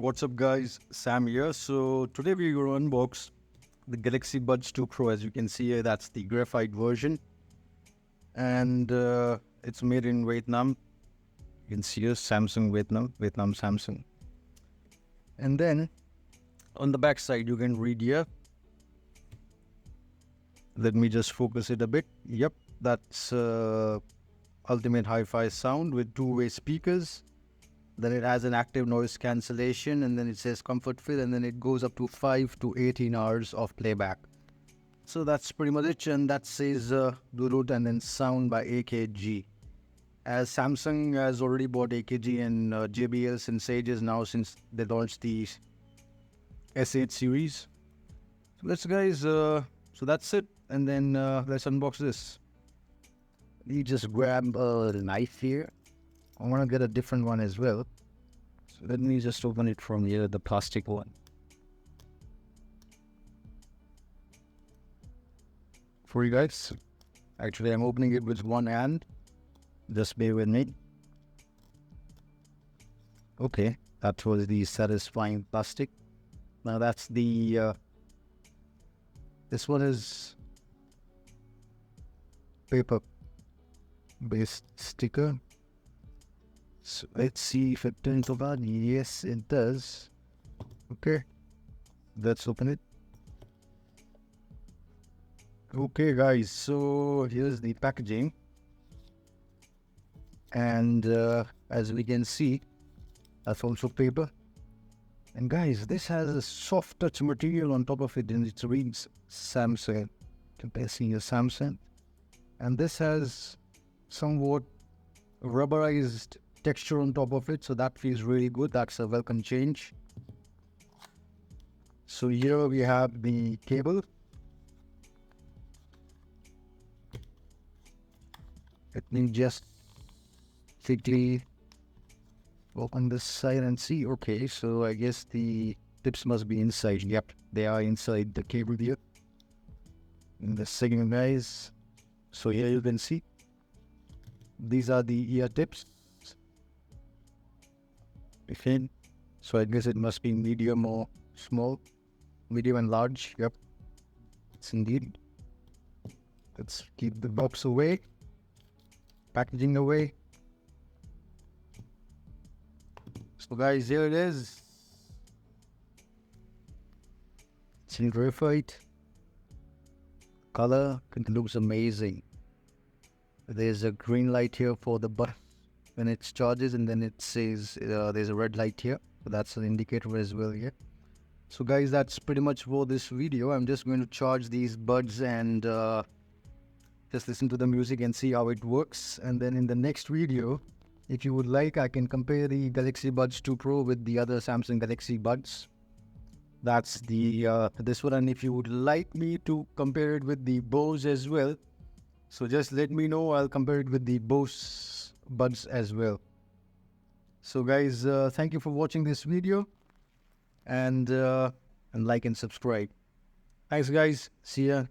What's up guys, Sam here. So today we're going to unbox the Galaxy Buds 2 Pro. As you can see here, that's the graphite version. And it's made in Vietnam. You can see here, Samsung Vietnam Samsung. And then on the back side you can read here. Let me just focus it a bit. Yep, that's ultimate hi-fi sound with two-way speakers. Then it has an active noise cancellation, and then it says comfort fit, and then it goes up to 5 to 18 hours of playback. So that's pretty much it, and that says Bluetooth and then sound by AKG. As Samsung has already bought AKG and JBL since ages now, since they launched the S8 series. So let's guys, so that's it, and then let's unbox this. You just grab a knife here. I want to get a different one as well. So let me just open it from here, the plastic one. For you guys. Actually, I'm opening it with one hand. Just bear with me. Okay, that was the satisfying plastic. Now that's the, this one is paper based sticker. So let's see if it turns over. Yes, it does. Okay, let's open it. Okay guys, so here's the packaging. And as we can see, that's also paper. And guys, this has a soft touch material on top of it, and it reads Samsung. Comparing your Samsung. And this has somewhat rubberized texture on top of it, so that feels really good. That's a welcome change. So here we have the cable. Let me just quickly open this side and see. Okay, so I guess the tips must be inside. Yep, they are inside the cable here. In the second, guys, so here you can see these are the ear tips. Okay, so I guess it must be medium or small, medium and large. Yep, it's indeed. Let's keep the box away, packaging away. So guys, here it is. It's in graphite. Color, it looks amazing. There's a green light here for the button when it charges, and then it says there's a red light here, so that's an indicator as well here. So guys, that's pretty much for this video. I'm just going to charge these buds and just listen to the music and see how it works. And then in the next video, if you would like, I can compare the Galaxy Buds 2 Pro with the other Samsung Galaxy Buds. That's the this one. And if you would like me to compare it with the Bose as well, so just let me know. I'll compare it with the Bose Buds as well. So guys, thank you for watching this video, and like and subscribe. Thanks guys. See ya.